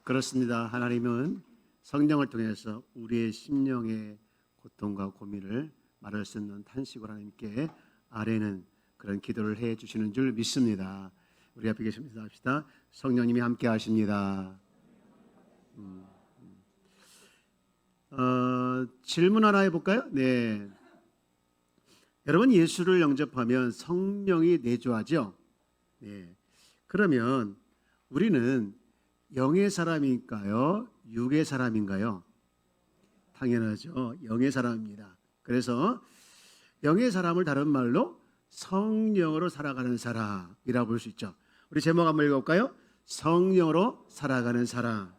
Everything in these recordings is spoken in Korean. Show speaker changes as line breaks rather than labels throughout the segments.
그렇습니다. 하나님은 성령을 통해서 우리의 심령의 고통과 고민을 말할 수 있는 탄식을 하나님께 아뢰는 그런 기도를 해 주시는 줄 믿습니다. 우리 앞에 계십니다. 합시다. 성령님이 함께 하십니다. 질문 하나 해볼까요? 네. 여러분, 예수를 영접하면 성령이 내주하죠. 네. 그러면 우리는 영의 사람인가요? 육의 사람인가요? 당연하죠. 영의 사람입니다. 그래서 영의 사람을 다른 말로 성령으로 살아가는 사람이라고 볼 수 있죠. 우리 제목 한번 읽어볼까요? 성령으로 살아가는 사람.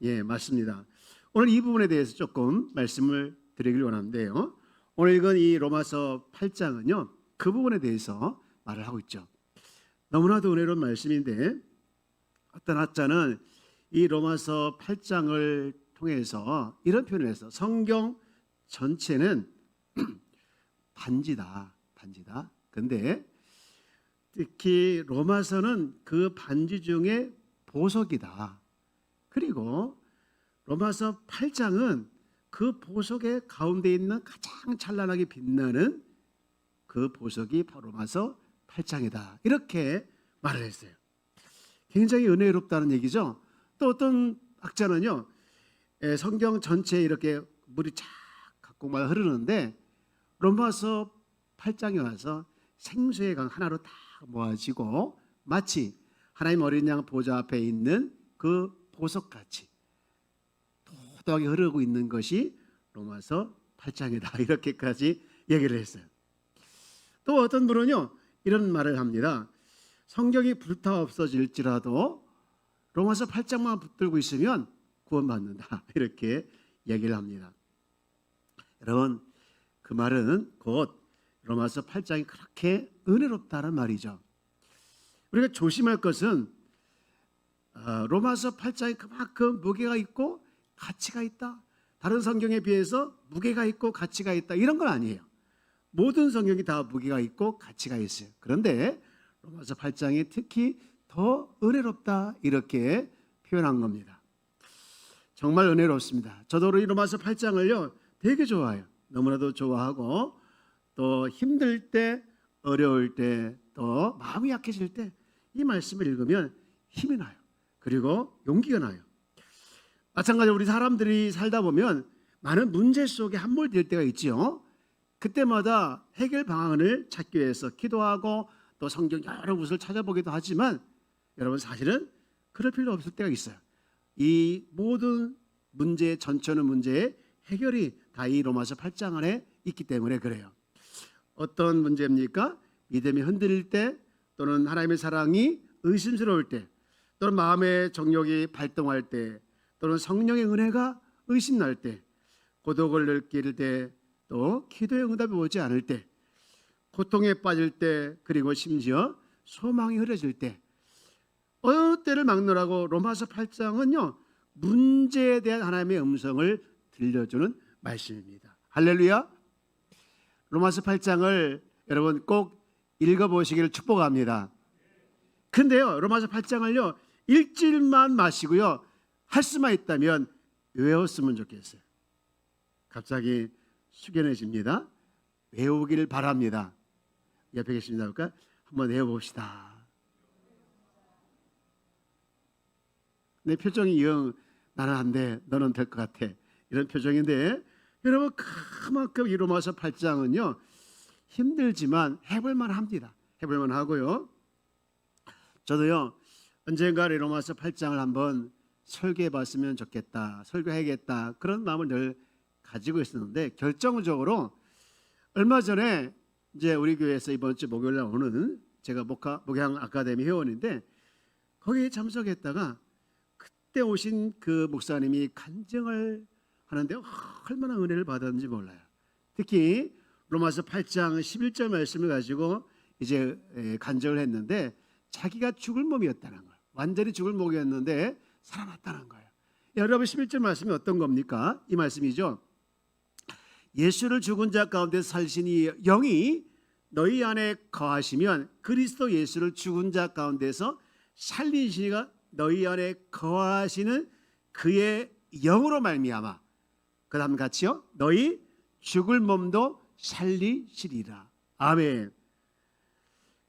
예, 맞습니다. 오늘 이 부분에 대해서 조금 말씀을 드리길 원하는데요. 오늘 읽은 이 로마서 8장은요, 그 부분에 대해서 말을 하고 있죠. 너무나도 은혜로운 말씀인데, 어떤 학자는 이 로마서 8장을 통해서 이런 표현을 해서 성경 전체는 반지다. 근데 특히 로마서는 그 반지 중에 보석이다. 그리고 로마서 8장은 그 보석의 가운데 있는 가장 찬란하게 빛나는 그 보석이 바로 로마서 8장이다. 이렇게 말을 했어요. 굉장히 은혜롭다는 얘기죠. 또 어떤 학자는요, 성경 전체에 이렇게 물이 쫙 각곡마다 흐르는데 로마서 8장에 와서 생수의 강 하나로 다 모아지고 마치 하나님 어린 양 보좌 앞에 있는 그 보석같이 도도하게 흐르고 있는 것이 로마서 8장이다. 이렇게까지 얘기를 했어요. 또 어떤 분은요, 이런 말을 합니다. 성경이 불타 없어질지라도 로마서 8장만 붙들고 있으면 구원받는다. 이렇게 얘기를 합니다. 여러분, 그 말은 곧 로마서 8장이 그렇게 은혜롭다는 말이죠. 우리가 조심할 것은 로마서 8장이 그만큼 무게가 있고 가치가 있다. 다른 성경에 비해서 무게가 있고 가치가 있다. 이런 건 아니에요. 모든 성경이 다 무게가 있고 가치가 있어요. 그런데 로마서 8장이 특히 더 은혜롭다. 이렇게 표현한 겁니다. 정말 은혜롭습니다. 저도 이 로마서 8장을요 되게 좋아해요. 너무나도 좋아하고 또 힘들 때, 어려울 때, 또 마음이 약해질 때 이 말씀을 읽으면 힘이 나요. 그리고 용기가 나요. 마찬가지로 우리 사람들이 살다 보면 많은 문제 속에 함몰될 때가 있지요. 그때마다 해결 방안을 찾기 위해서 기도하고 또 성경 여러 곳을 찾아보기도 하지만 여러분, 사실은 그럴 필요 없을 때가 있어요. 이 모든 문제, 전천후 문제의 해결이 다 이 로마서 8장 안에 있기 때문에 그래요. 어떤 문제입니까? 믿음이 흔들릴 때, 또는 하나님의 사랑이 의심스러울 때, 또는 마음의 정욕이 발동할 때, 또는 성령의 은혜가 의심날 때, 고독을 느낄 때, 또 기도의 응답이 오지 않을 때, 고통에 빠질 때, 그리고 심지어 소망이 흐려질 때, 어느 때를 막느라고 로마서 8장은요 문제에 대한 하나님의 음성을 들려주는 말씀입니다. 할렐루야. 로마서 8장을 여러분 꼭 읽어보시기를 축복합니다. 근데요, 로마서 8장을요 읽지만 마시고요, 할 수만 있다면 외웠으면 좋겠어요. 갑자기 숙연해집니다. 외우길 바랍니다. 옆에 계십니다. 그러니까 한번 외워봅시다. 내 표정이 영 나는 안 돼, 너는 될 것 같아, 이런 표정인데 여러분, 그만큼 이 로마서 8장은요 힘들지만 해볼만 합니다. 해볼만 하고요. 저도요 언젠가 이 로마서 8장을 한번 설교해 봤으면 좋겠다, 설교해야겠다, 그런 마음을 늘 가지고 있었는데 결정적으로 얼마 전에 이제 우리 교회에서 이번 주 목요일 날 오는, 제가 목양 아카데미 회원인데 거기에 참석했다가 그때 오신 그 목사님이 간증을 하는데 얼마나 은혜를 받았는지 몰라요. 특히 로마서 8장 11절 말씀을 가지고 이제 간증을 했는데 자기가 죽을 몸이었다는 거예요. 완전히 죽을 몸이었는데 살아났다는 거예요. 여러분, 11절 말씀이 어떤 겁니까? 이 말씀이죠. 예수를 죽은 자 가운데서 살신 이 영이 너희 안에 거하시면 그리스도 예수를 죽은 자 가운데서 살리시니가 너희 안에 거하시는 그의 영으로 말미암아 그 다음 같이요. 너희 죽을 몸도 살리시리라. 아멘.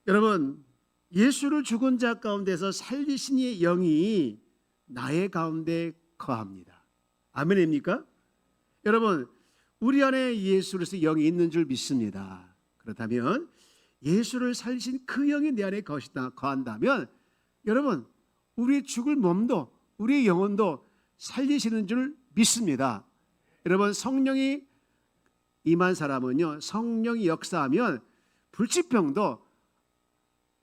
여러분, 예수를 죽은 자 가운데서 살리신 이의 영이 나의 가운데 거합니다. 아멘입니까? 여러분, 우리 안에 예수 그리스도의 영이 있는 줄 믿습니다. 그렇다면 예수를 살리신 그 영이 내 안에 거한다면 여러분, 우리의 죽을 몸도 우리의 영혼도 살리시는 줄 믿습니다. 여러분, 성령이 임한 사람은요, 성령이 역사하면 불치병도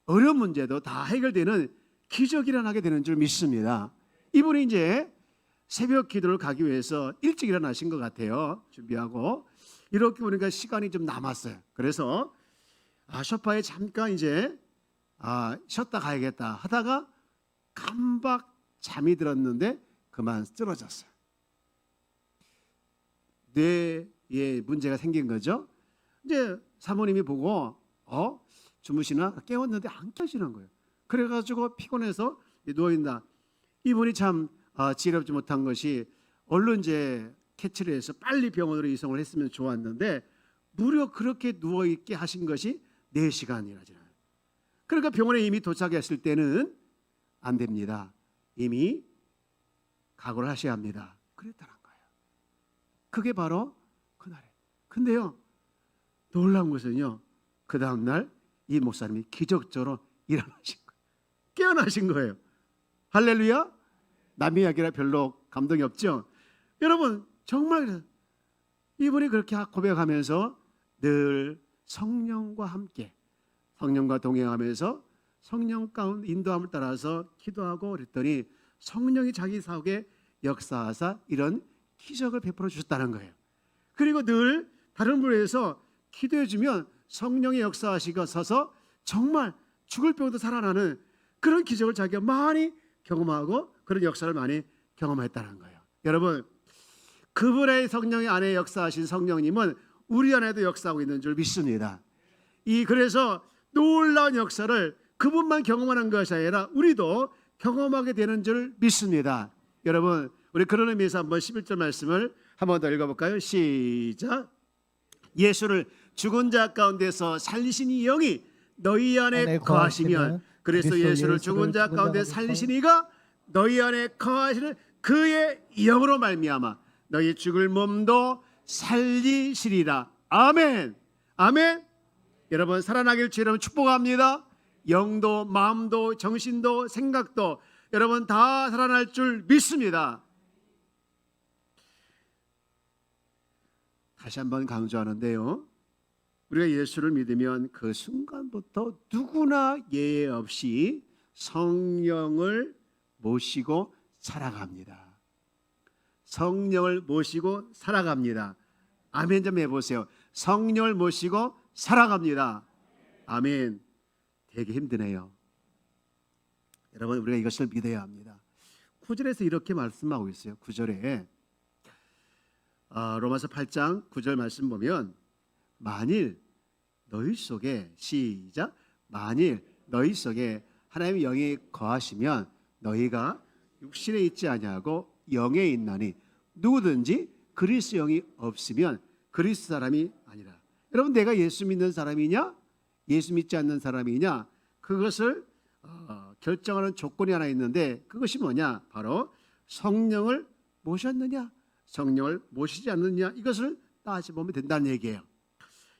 어려운 문제도 다 해결되는 기적이 일어나게 되는 줄 믿습니다. 이분이 이제 새벽 기도를 가기 위해서 일찍 일어나신 것 같아요. 준비하고 이렇게 보니까 시간이 좀 남았어요. 그래서 소파에 잠깐 이제 쉬었다 가야겠다 하다가 깜박 잠이 들었는데 그만 쓰러졌어요. 뇌에 문제가 생긴 거죠. 이제 사모님이 보고 주무시나 깨웠는데 안 깨시는 거예요. 그래가지고 피곤해서 누워있나. 이분이 참 지혜롭지 못한 것이 얼른 이제 캐치를 해서 빨리 병원으로 이송을 했으면 좋았는데 무려 그렇게 누워있게 하신 것이 4시간이나. 그러니까 병원에 이미 도착했을 때는 안 됩니다. 이미 각오를 하셔야 합니다. 그랬다는 거예요. 그게 바로 그날에. 근데요, 놀라운 것은요, 그 다음날 이 목사님이 기적적으로 일어나신 거예요. 깨어나신 거예요. 할렐루야. 남의 이야기라 별로 감동이 없죠. 여러분, 정말 이분이 그렇게 고백하면서 늘 성령과 함께, 성령과 동행하면서 성령 가운데 인도함을 따라서 기도하고 그랬더니 성령이 자기 사역에 역사하사 이런 기적을 베풀어 주셨다는 거예요. 그리고 늘 다른 분에서 기도해 주면 성령의 역사하시고서서 정말 죽을 병도 살아나는 그런 기적을 자기가 많이 경험하고 그런 역사를 많이 경험했다는 거예요. 여러분, 그분의 성령의 안에 역사하신 성령님은 우리 안에도 역사하고 있는 줄 믿습니다. 그래서 놀라운 역사를 그분만 경험하는 것이 아니라 우리도 경험하게 되는 줄 믿습니다. 여러분, 우리 그런 의미에서 한번 11절 말씀을 한번 더 읽어볼까요? 시작. 예수를 죽은 자 가운데서 살리신 이 영이 너희 안에 거하시면 그래서 예수를 죽은 자 가운데 살리신 이가 너희 안에 거하시는 그의 영으로 말미암아 너희 죽을 몸도 살리시리라. 아멘. 아멘. 여러분, 살아나길 주의 이름으로 축복합니다. 영도 마음도 정신도 생각도 여러분 다 살아날 줄 믿습니다. 다시 한번 강조하는데요, 우리가 예수를 믿으면 그 순간부터 누구나 예외 없이 성령을 모시고 살아갑니다. 성령을 모시고 살아갑니다. 아멘 좀 해보세요. 성령을 모시고 살아갑니다. 아멘. 되게 힘드네요. 여러분, 우리가 이것을 믿어야 합니다. 9절에서 이렇게 말씀하고 있어요. 9절에 로마서 8장 9절 말씀 보면 만일 너희 속에 시작 만일 너희 속에 하나님의 영이 거하시면 너희가 육신에 있지 아니하고 영에 있나니 누구든지 그리스도 영이 없으면 그리스도 사람이 아니라. 여러분, 내가 예수 믿는 사람이냐 예수 믿지 않는 사람이냐 그것을 결정하는 조건이 하나 있는데 그것이 뭐냐? 바로 성령을 모셨느냐 성령을 모시지 않느냐 이것을 따져보면 된다는 얘기예요.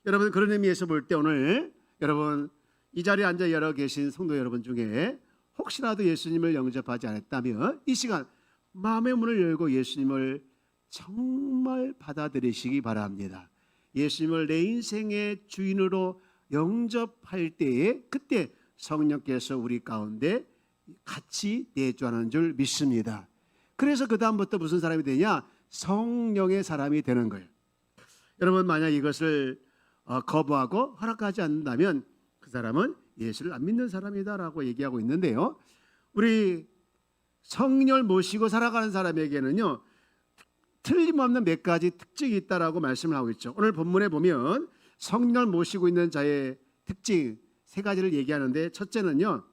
여러분, 그런 의미에서 볼 때 오늘 여러분 이 자리에 앉아 여러 계신 성도 여러분 중에 혹시라도 예수님을 영접하지 않았다면 이 시간 마음의 문을 열고 예수님을 정말 받아들이시기 바랍니다. 예수님을 내 인생의 주인으로 영접할 때에 그때 성령께서 우리 가운데 같이 내주하는 줄 믿습니다. 그래서 그 다음부터 무슨 사람이 되냐? 성령의 사람이 되는 거예요. 여러분, 만약 이것을 거부하고 허락하지 않는다면 그 사람은 예수를 안 믿는 사람이다라고 얘기하고 있는데요, 우리 성령을 모시고 살아가는 사람에게는요 틀림없는 몇 가지 특징이 있다라고 말씀을 하고 있죠. 오늘 본문에 보면 성령을 모시고 있는 자의 특징 3가지를 얘기하는데, 첫째는요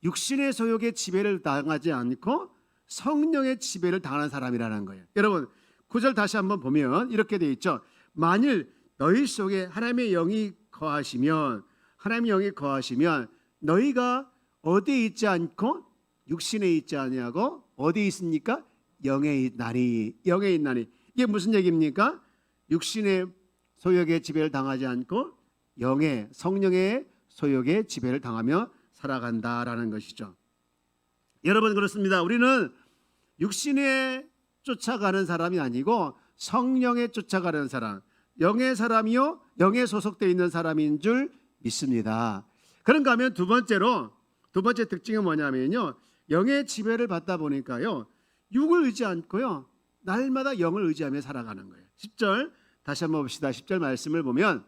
육신의 소욕에 지배를 당하지 않고 성령의 지배를 당하는 사람이라는 거예요. 여러분 9절 다시 한번 보면 이렇게 되어 있죠. 만일 너희 속에 하나님의 영이 거하시면 너희가 어디에 있지 않고 육신에 있지 아니하고 어디에 있습니까? 영에 있나니. 이게 무슨 얘기입니까? 육신의 소욕의 지배를 당하지 않고 성령의 소욕의 지배를 당하며 살아간다라는 것이죠. 여러분 그렇습니다. 우리는 육신에 쫓아가는 사람이 아니고 성령에 쫓아가는 사람, 영의 사람이요 영에 소속되어 있는 사람인 줄 믿습니다. 그런가 하면 두 번째 특징은 뭐냐면요, 영의 지배를 받다 보니까요 육을 의지 않고요 날마다 영을 의지하며 살아가는 거예요. 10절 다시 한번 봅시다. 10절 말씀을 보면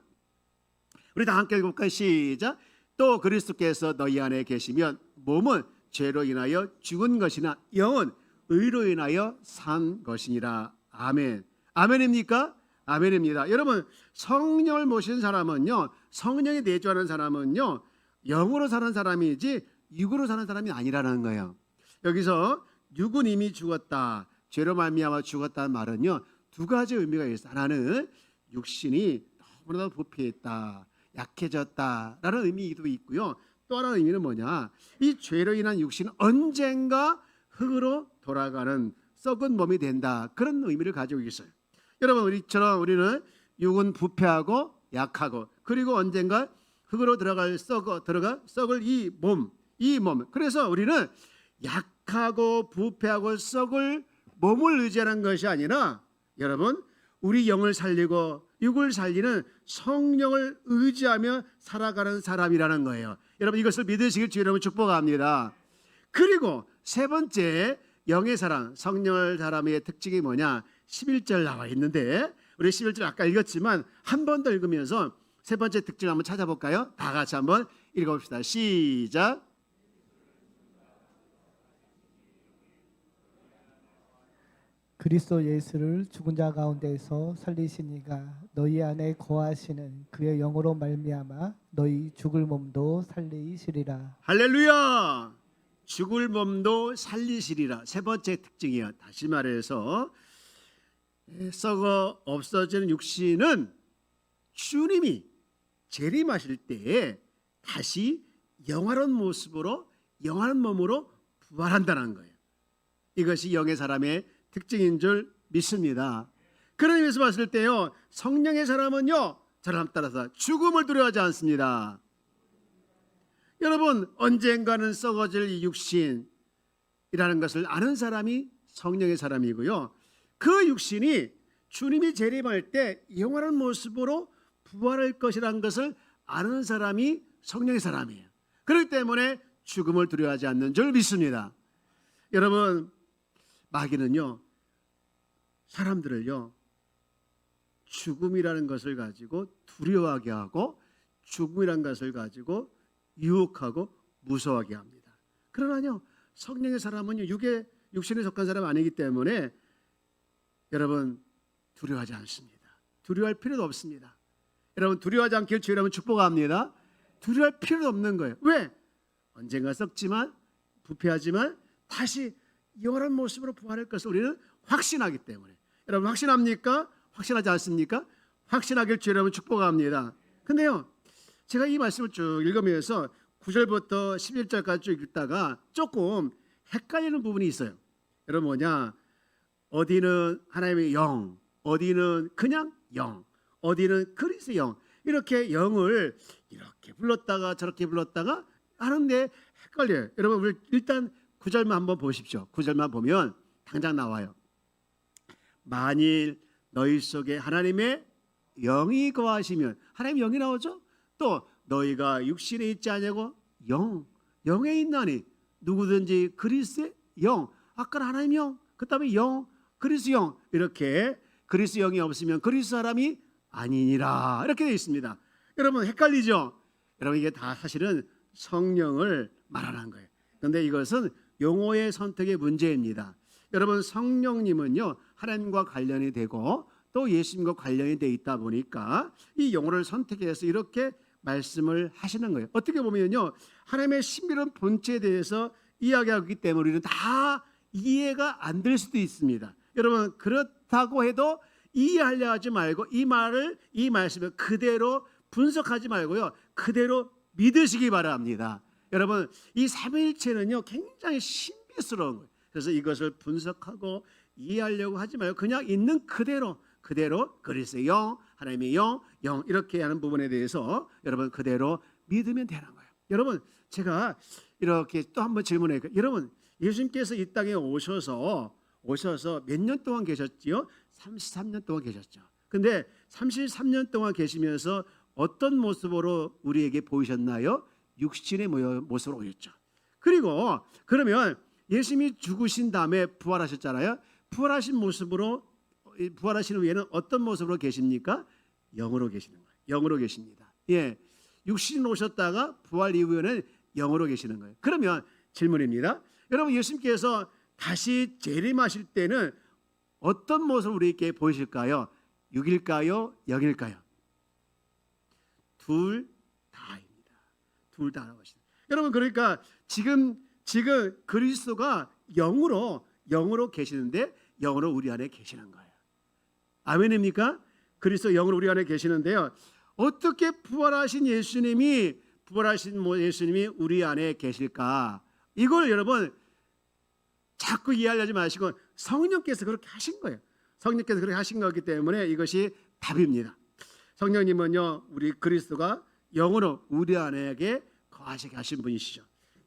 우리 다 함께 읽어볼까요? 시작. 또 그리스도께서 너희 안에 계시면 몸은 죄로 인하여 죽은 것이나 영은 의로 인하여 산 것이니라. 아멘. 아멘입니까? 아멘입니다. 여러분 성령을 모신 사람은요, 성령이 내주하는 사람은요 영으로 사는 사람이지 육으로 사는 사람이 아니라는 거예요. 여기서 육은 이미 죽었다, 죄로 말미암아 죽었다는 말은요 두 가지 의미가 있어요. 하나는 육신이 너무나도 부패했다, 약해졌다라는 의미도 있고요. 또 하나의 의미는 뭐냐, 이 죄로 인한 육신은 언젠가 흙으로 돌아가는 썩은 몸이 된다, 그런 의미를 가지고 있어요. 여러분 우리처럼 우리는 육은 부패하고 약하고 그리고 언젠가 흙으로 썩을 이 몸. 그래서 우리는 약하고 부패하고 썩을 몸을 의지하는 것이 아니라 여러분 우리 영을 살리고 육을 살리는 성령을 의지하며 살아가는 사람이라는 거예요. 여러분 이것을 믿으시길 주의 이름으로 축복합니다. 그리고 세 번째 영의 사람, 성령의 사람의 특징이 뭐냐, 11절 나와 있는데 우리 11절 아까 읽었지만 한 번 더 읽으면서 세 번째 특징을 한번 찾아볼까요? 다 같이 한번 읽어봅시다. 시작.
그리스도 예수를 죽은 자 가운데서 살리시니가 너희 안에 거하시는 그의 영으로 말미암아 너희 죽을 몸도 살리시리라.
할렐루야. 죽을 몸도 살리시리라. 세 번째 특징이야. 다시 말해서 썩어 없어지는 육신은 주님이 재림하실 때에 다시 영화로운 모습으로 영화로운 몸으로 부활한다는 거예요. 이것이 영의 사람의 특징인 줄 믿습니다. 그런 의미에서 봤을 때요 성령의 사람은요 저를 따라서 죽음을 두려워하지 않습니다. 여러분 언젠가는 썩어질 이 육신이라는 것을 아는 사람이 성령의 사람이고요, 그 육신이 주님이 재림할 때 영원한 모습으로 부활할 것이라는 것을 아는 사람이 성령의 사람이에요. 그렇기 때문에 죽음을 두려워하지 않는 줄 믿습니다. 여러분 마귀는요 사람들을요 죽음이라는 것을 가지고 두려워하게 하고 죽음이라는 것을 가지고 유혹하고 무서워하게 합니다. 그러나요 성령의 사람은요 육신에 속한 사람 아니기 때문에 여러분 두려워하지 않습니다. 두려워할 필요도 없습니다. 여러분 두려워하지 않길 주의 이름으로 축복합니다. 두려워할 필요도 없는 거예요. 왜? 언젠가 썩지만 부패하지만 다시 영원한 모습으로 부활할 것을 우리는 확신하기 때문에. 여러분 확신합니까? 확신하지 않습니까? 확신하길 주의 이름으로 축복합니다. 근데요 제가 이 말씀을 쭉 읽으면서 9절부터 11절까지 쭉 읽다가 조금 헷갈리는 부분이 있어요. 여러분 뭐냐, 어디는 하나님의 영, 어디는 그냥 영, 어디는 그리스도의 영, 이렇게 영을 이렇게 불렀다가 저렇게 불렀다가 하는데 헷갈려요. 여러분 일단 9절만 한번 보십시오. 9절만 보면 당장 나와요. 만일 너희 속에 하나님의 영이 거하시면, 하나님 영이 나오죠. 또 너희가 육신에 있지 아니하고 영에 있나니, 누구든지 그리스도의 영, 아까는 하나님 영, 그 다음에 영, 그리스도 영, 이렇게 그리스도 영이 없으면 그리스도 사람이 아니니라, 이렇게 되어 있습니다. 여러분 헷갈리죠? 여러분 이게 다 사실은 성령을 말하는 거예요. 그런데 이것은 용어의 선택의 문제입니다. 여러분 성령님은요 하나님과 관련이 되고 또 예수님과 관련이 돼 있다 보니까 이 용어를 선택해서 이렇게 말씀을 하시는 거예요. 어떻게 보면요 하나님의 신비로운 본체에 대해서 이야기하기 때문에 우리는 다 이해가 안 될 수도 있습니다. 여러분 그렇다고 해도 이해하려 하지 말고 이 말씀을 그대로 분석하지 말고요. 그대로 믿으시기 바랍니다. 여러분 이 삼위일체는요 굉장히 신비스러운 거예요. 그래서 이것을 분석하고 이해하려고 하지 말고 그냥 있는 그대로 그리스도의 영, 하나님의 영 이렇게 하는 부분에 대해서 여러분 그대로 믿으면 되는 거예요. 여러분 제가 이렇게 또 한번 질문해요. 여러분 예수님께서 이 땅에 오셔서 몇 년 동안 계셨지요? 33년 동안 계셨죠. 근데 33년 동안 계시면서 어떤 모습으로 우리에게 보이셨나요? 육신의 모습으로 오셨죠. 그리고 그러면 예수님이 죽으신 다음에 부활하셨잖아요. 부활하신 모습으로 부활하시는 후에는 어떤 모습으로 계십니까? 영으로 계시는 거예요. 영으로 계십니다. 예, 육신으로 오셨다가 부활 이후에는 영으로 계시는 거예요. 그러면 질문입니다. 여러분 예수님께서 다시 재림하실 때는 어떤 모습을 우리에게 보이실까요? 6일까요? 0일까요? 둘 다입니다. 둘 다라고 하시죠. 여러분 그러니까 지금 그리스도가 영으로 계시는데 영으로 우리 안에 계시는 거예요. 아멘입니까? 그리스도 영으로 우리 안에 계시는데요. 어떻게 부활하신 예수님이 우리 안에 계실까? 이걸 여러분 자꾸 이해하지 마시고 성령께서 그렇게 하신 거예요. 성령께서 그렇게 하신 거기 때문에 이것이 답입니다. 성령님은요 우리 그리스도가 영으로 우리 안에게 거하시게 하신 분이시죠.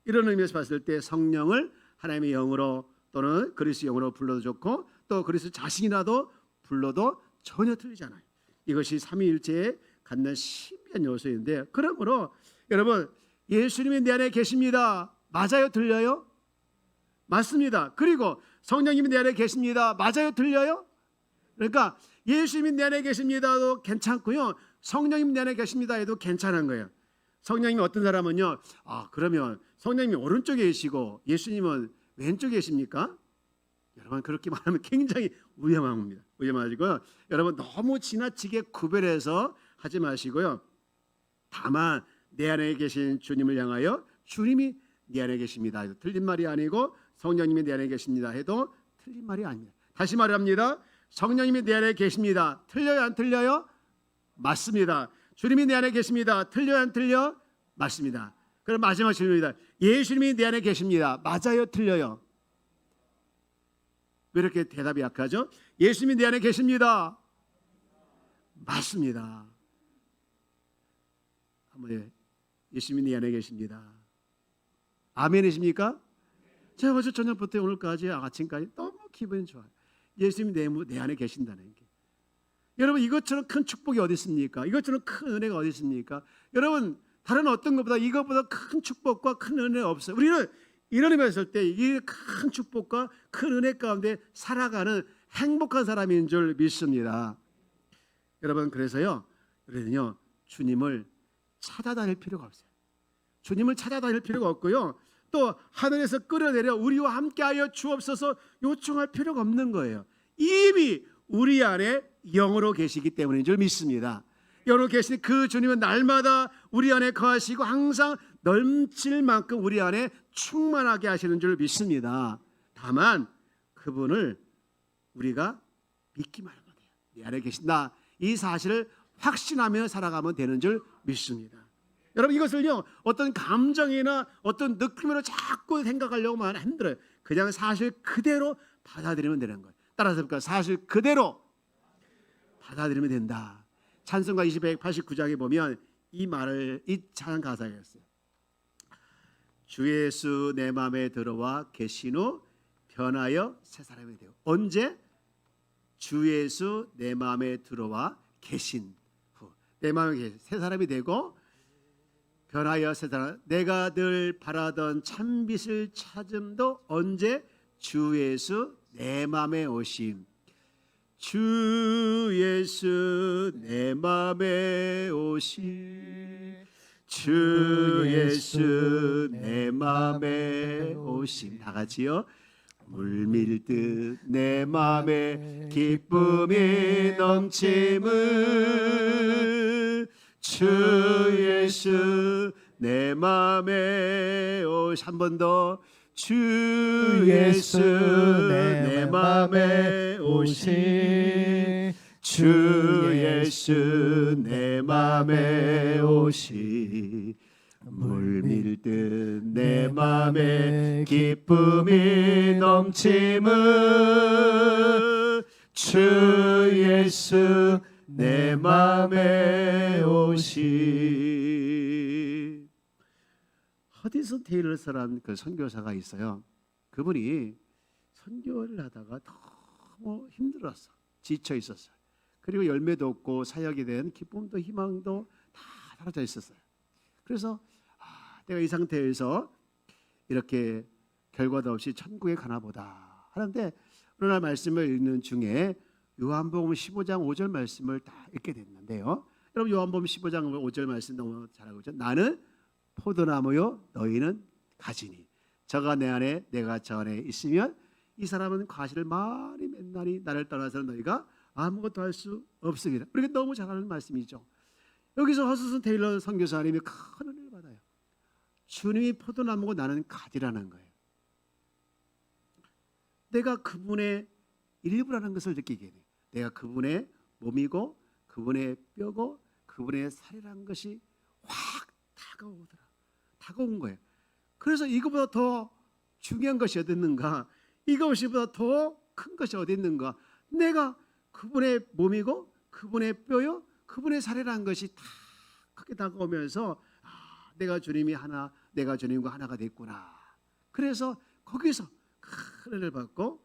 이런 의미에서 봤을 때 성령을 하나님의 영으로 또는 그리스도 영으로 불러도 좋고 또 그리스도 자신이라도 불러도 전혀 틀리지 않아요. 이것이 삼위일체의 갖는 신비한 요소인데 그러므로 여러분 예수님이 내 안에 계십니다. 맞아요? 들려요? 맞습니다. 그리고 성령님이 내 안에 계십니다. 맞아요? 들려요? 그러니까 예수님이 내 안에 계십니다도 괜찮고요. 성령님이 내 안에 계십니다 해도 괜찮은 거예요. 성령님이 어떤 사람은요. 그러면 성령님이 오른쪽에 계시고 예수님은 왼쪽에 계십니까? 여러분 그렇게 말하면 굉장히 위험합니다. 위험하시고요. 여러분 너무 지나치게 구별해서 하지 마시고요. 다만 내 안에 계신 주님을 향하여 주님이 내 안에 계십니다 해도 틀린 말이 아니고 성령님이 내 안에 계십니다 해도 틀린 말이 아닙니다. 다시 말합니다. 성령님이 내 안에 계십니다. 틀려요 안 틀려요? 맞습니다. 주님이 내 안에 계십니다. 틀려요 안 틀려? 맞습니다. 그럼 마지막 질문입니다. 예수님이 내 안에 계십니다. 맞아요 틀려요? 왜 이렇게 대답이 약하죠? 예수님이 내 안에 계십니다. 맞습니다. 한번 예수님이 내 안에 계십니다. 아멘이십니까? 제가 어제 저녁부터 오늘까지 아침까지 너무 기분이 좋아요. 예수님이 내 안에 계신다는 게. 여러분 이것처럼 큰 축복이 어디 있습니까? 이것처럼 큰 은혜가 어디 있습니까? 여러분 다른 어떤 것보다 이것보다 큰 축복과 큰 은혜가 없어요. 우리는 이런 의미에서 볼 때 이 큰 축복과 큰 은혜 가운데 살아가는 행복한 사람인 줄 믿습니다. 여러분 그래서요 우리는요 주님을 찾아다닐 필요가 없어요. 주님을 찾아다닐 필요가 없고요. 또 하늘에서 끌어내려 우리와 함께하여 주옵소서 요청할 필요가 없는 거예요. 이미 우리 안에 영으로 계시기 때문인 줄 믿습니다. 영으로 계신 그 주님은 날마다 우리 안에 거하시고 항상 넘칠 만큼 우리 안에 충만하게 하시는 줄 믿습니다. 다만 그분을 우리가 믿기만 하면 돼요. 내 안에 계신다. 이 사실을 확신하며 살아가면 되는 줄 믿습니다. 여러분 이것을요 어떤 감정이나 어떤 느낌으로 자꾸 생각하려고 하면 힘들어요. 그냥 사실 그대로 받아들이면 되는 거예요. 따라서 사실 그대로 받아들이면 된다. 찬송가 289장에 보면 이 찬양 가사가 있어요. 주 예수 내 마음에 들어와 계신 후 변하여 새 사람이 되고. 언제? 주 예수 내 마음에 들어와 계신 후 내 마음에 새 사람이 되고 변하여 새 사람. 내가 늘 바라던 참빛을 찾음도 언제? 주 예수 내 마음에 오심. 주 예수 내 마음에 오심. 주 예수 내 마음에 오심. 다 같이요. 물밀듯 내 마음에 기쁨이 넘침을. 주 예수 내 마음에 오심. 한 번 더. 주 예수 내 맘에 오시 주 예수 내 맘에 오시 물밀듯 내 맘에 기쁨이 넘침을 주 예수 내 맘에 오시. 허디슨 테일러스라는 그 선교사가 있어요. 그분이 선교를 하다가 너무 힘들었어. 지쳐 있었어요. 그리고 열매도 없고 사역에 대한 기쁨도 희망도 다 사라져 있었어요. 그래서 내가 이 상태에서 이렇게 결과도 없이 천국에 가나 보다 하는데 어느 날 말씀을 읽는 중에 요한복음 15장 5절 말씀을 다 읽게 됐는데요. 여러분 요한복음 15장 5절 말씀 너무 잘 알고 있죠. 나는 포도나무요 너희는 가지니 저가 내 안에 내가 저 안에 있으면 이 사람은 과실을 많이 맺나니 나를 떠나서는 너희가 아무것도 할 수 없습니다. 우리가 너무 잘 아는 말씀이죠. 여기서 허스슨 테일러 선교사님이 큰 은혜를 받아요. 주님이 포도나무고 나는 가지라는 거예요. 내가 그분의 일부라는 것을 느끼게 돼요. 내가 그분의 몸이고 그분의 뼈고 그분의 살이라는 것이 확 다가온 거예요. 그래서 이거보다 더 중요한 것이 어디 있는가? 이것보다 더 큰 것이 어디 있는가? 내가 그분의 몸이고 그분의 뼈요 그분의 살이라는 것이 다 크게 다가오면서 내가 주님이 하나, 내가 주님과 하나가 됐구나. 그래서 거기서 큰 은혜를 받고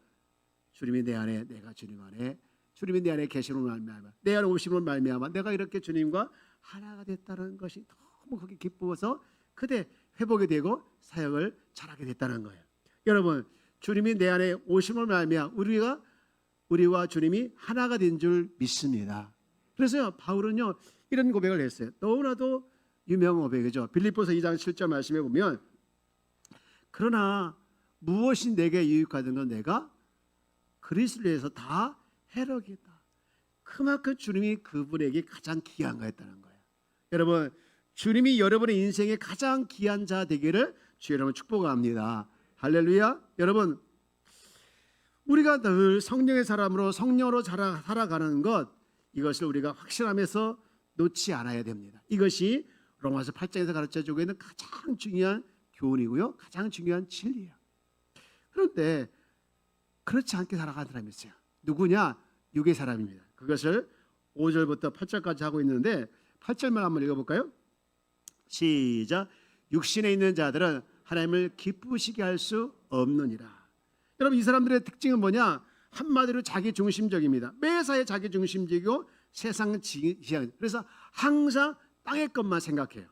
주님이 내 안에, 내가 주님 안에, 주님이 내 안에 계시는 말미암아, 내 안에 오심으로 말미암아 내가 이렇게 주님과 하나가 됐다는 것이 너무 그게 기뻐서 그때 회복이 되고 사역을 잘하게 됐다는 거예요. 여러분, 주님이 내 안에 오심으로 말미암아 우리와 주님이 하나가 된 줄 믿습니다. 그래서 바울은요 이런 고백을 했어요. 너무나도 유명한 고백이죠. 빌립보서 2장 7절 말씀해 보면 그러나 무엇이 내게 유익하던 건 내가 그리스도를 위해서 다 해로겠다. 그만큼 주님이 그분에게 가장 귀한 거였다는 거예요. 여러분 주님이 여러분의 인생에 가장 귀한 자 되기를 주 여러분 축복합니다. 할렐루야. 여러분 우리가 늘 성령의 사람으로 성령으로 살아가는 것 이것을 우리가 확실하면서 놓지 않아야 됩니다. 이것이 로마서 8장에서 가르쳐주고 있는 가장 중요한 교훈이고요. 가장 중요한 진리예요. 그런데 그렇지 않게 살아가는 사람이 있어요. 누구냐? 육의 사람입니다. 그것을 5절부터 8절까지 하고 있는데 8절만 한번 읽어볼까요? 시작. 육신에 있는 자들은 하나님을 기쁘시게 할 수 없느니라. 여러분 이 사람들의 특징은 뭐냐? 한마디로 자기 중심적입니다. 매사에 자기 중심적이고 세상 지향. 그래서 항상 땅의 것만 생각해요.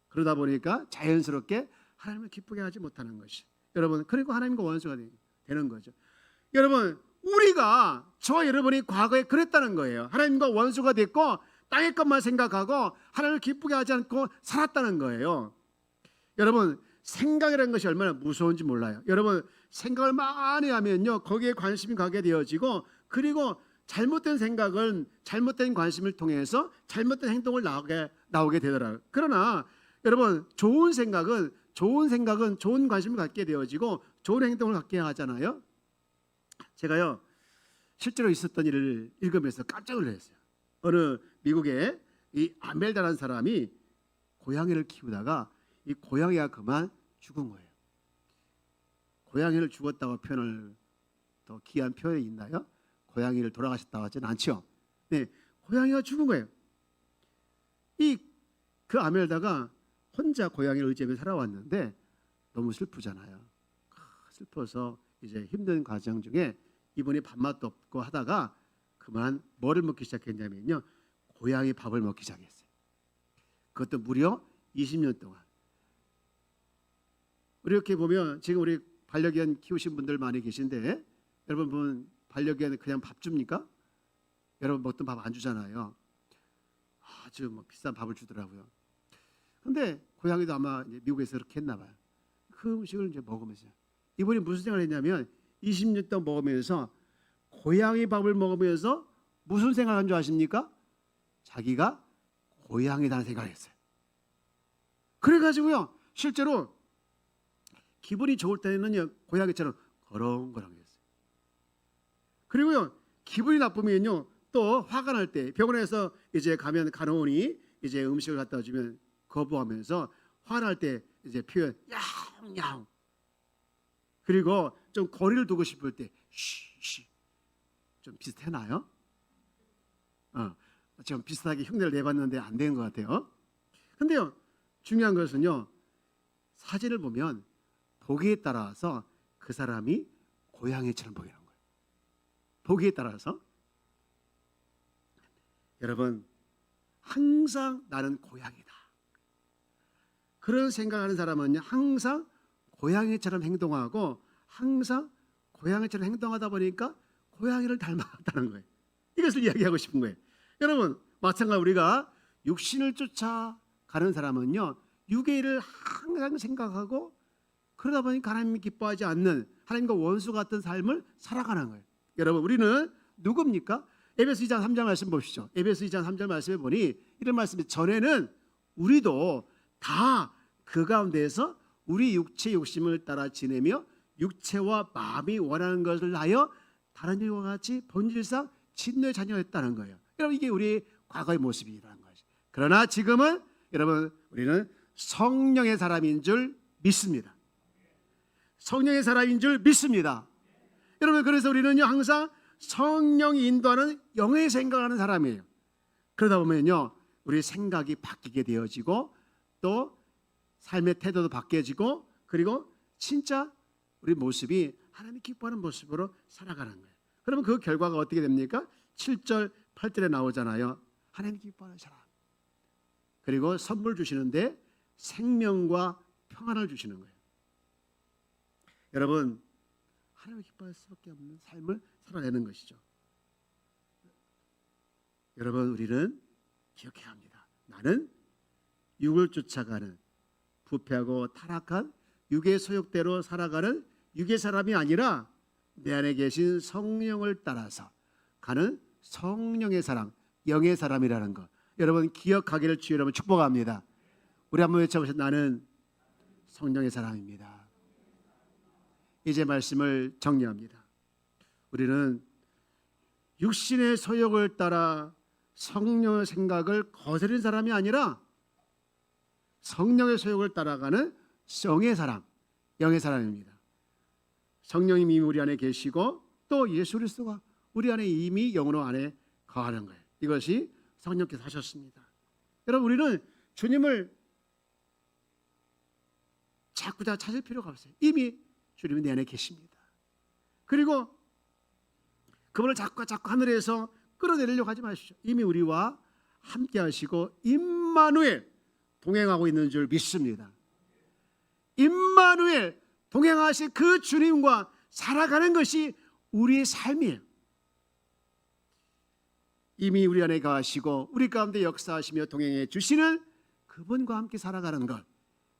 그러다 보니까 자연스럽게 하나님을 기쁘게 하지 못하는 것이. 여러분 그리고 하나님과 원수가 되는 거죠. 여러분 우리가 저와 여러분이 과거에 그랬다는 거예요. 하나님과 원수가 됐고 땅의 것만 생각하고 하나님을 기쁘게 하지 않고 살았다는 거예요. 여러분 생각이라는 것이 얼마나 무서운지 몰라요. 여러분 생각을 많이 하면요 거기에 관심이 가게 되어지고 그리고 잘못된 생각은 잘못된 관심을 통해서 잘못된 행동을 나오게 되더라고요. 그러나 여러분 좋은 생각은 좋은 관심을 갖게 되어지고 좋은 행동을 갖게 하잖아요. 제가요 실제로 있었던 일을 읽으면서 깜짝 놀랐어요. 어느 미국에 이 아멜다라는 사람이 고양이를 키우다가 이 고양이가 그만 죽은 거예요. 고양이를 죽었다고 표현을 더 귀한 표현이 있나요? 고양이를 돌아가셨다고 하지는 않죠. 네, 고양이가 죽은 거예요. 그 아멜다가 혼자 고양이를 의지하며 살아왔는데 너무 슬프잖아요. 슬퍼서 이제 힘든 과정 중에 이분이 밥맛도 없고 하다가 그만 뭐를 먹기 시작했냐면요, 고양이 밥을 먹기 시작했어요. 그것도 무려 20년 동안. 이렇게 보면 지금 우리 반려견 키우신 분들 많이 계신데 여러분 반려견 그냥 밥 줍니까? 여러분 먹던 밥 안 주잖아요. 아주 뭐 비싼 밥을 주더라고요. 근데 고양이도 아마 이제 미국에서 그렇게 했나 봐요. 그 음식을 이제 먹으면서 이분이 무슨 생각을 했냐면 20년 동안 먹으면서 고양이 밥을 먹으면서 무슨 생각을 한 줄 아십니까? 자기가 고양이라는 생각을 했어요. 그래가지고요 실제로 기분이 좋을 때는요 고양이처럼 거렁거렁했어요. 그리고요 기분이 나쁘면요 또 화가 날 때 병원에서 이제 가면 간호원이 이제 음식을 갖다 주면 거부하면서 화날 때 이제 표현 야옹야옹. 그리고 좀 거리를 두고 싶을 때 쉬쉬. 좀 비슷해나요? 지금 비슷하게 흉내를 내봤는데 안 된 것 같아요. 근데요 중요한 것은요 사진을 보면 보기에 따라서 그 사람이 고양이처럼 보이는 거예요. 보기에 따라서. 여러분 항상 나는 고양이다. 그런 생각하는 사람은요 항상 고양이처럼 행동하고 항상 고양이처럼 행동하다 보니까 고양이를 닮았다는 거예요. 이것을 이야기하고 싶은 거예요. 여러분 마찬가지로 우리가 육신을 쫓아가는 사람은요 육의를 항상 생각하고 그러다 보니까 하나님이 기뻐하지 않는 하나님과 원수 같은 삶을 살아가는 거예요. 여러분 우리는 누굽니까? 에베소 2장 3절 말씀 보시죠. 에베소 2장 3절 말씀에 보니 이런 말씀이 전에는 우리도 다 그 가운데에서 우리 육체 욕심을 따라 지내며 육체와 마음이 원하는 것을 하여 다른 일과 같이 본질상 진노의 자녀였다는 거예요. 여러분 이게 우리 과거의 모습이라는 거죠. 그러나 지금은 여러분 우리는 성령의 사람인 줄 믿습니다. 성령의 사람인 줄 믿습니다. 여러분 그래서 우리는요 항상 성령이 인도하는 영의 생각하는 사람이에요. 그러다 보면요 우리 생각이 바뀌게 되어지고 또 삶의 태도도 바뀌어지고 그리고 진짜 우리 모습이 하나님이 기뻐하는 모습으로 살아가는 거예요. 그러면 그 결과가 어떻게 됩니까? 7절 8절에 나오잖아요. 하나님이 기뻐하는 사람. 그리고 선물 주시는데 생명과 평안을 주시는 거예요. 여러분 하나님이 기뻐할 수밖에 없는 삶을 살아내는 것이죠. 여러분 우리는 기억해야 합니다. 나는 육을 쫓아가는 부패하고 타락한 육의 소욕대로 살아가는 육의 사람이 아니라 내 안에 계신 성령을 따라서 가는 성령의 사람, 영의 사람이라는 것 여러분 기억하기를 주여 여러분 축복합니다. 우리 한번 외쳐보세요. 나는 성령의 사람입니다. 이제 말씀을 정리합니다. 우리는 육신의 소욕을 따라 성령의 생각을 거스린 사람이 아니라 성령의 소욕을 따라가는 영의 사람, 영의 사람입니다. 성령님이 이미 우리 안에 계시고 또 예수 그리스도가 우리 안에 이미 영으로 안에 거하는 거예요. 이것이 성령께서 하셨습니다. 여러분 우리는 주님을 자꾸 다 찾을 필요가 없어요. 이미 주님이 내 안에 계십니다. 그리고 그분을 자꾸 하늘에서 끌어내리려고 하지 마십시오. 이미 우리와 함께 하시고 임마누엘 동행하고 있는 줄 믿습니다. 임마누엘 동행하실 그 주님과 살아가는 것이 우리의 삶이에요. 이미 우리 안에 거하시고 우리 가운데 역사하시며 동행해 주시는 그분과 함께 살아가는 것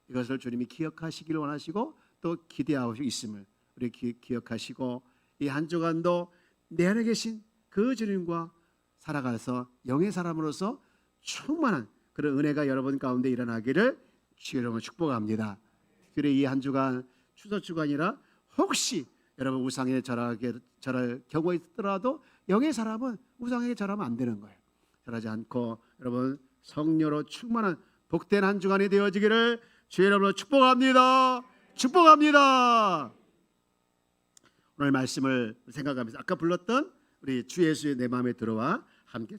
이것을 주님이 기억하시기를 원하시고 또 기대하고 있음을 우리 기억하시고 이 한 주간도 내 안에 계신 그 주님과 살아가서 영의 사람으로서 충만한 그런 은혜가 여러분 가운데 일어나기를 주여 여러분 축복합니다. 특별히 이 한 주간 추석 주간이라 혹시 여러분 우상에 절할 경우가 있더라도 영의 사람은 우상에게 절하면 안 되는 거예요. 절하지 않고 여러분 성령으로 충만한 복된 한 주간이 되어지기를 주여 여러분 축복합니다. 축복합니다. 오늘 말씀을 생각하면서 아까 불렀던 우리 주 예수의 내 마음에 들어와 함께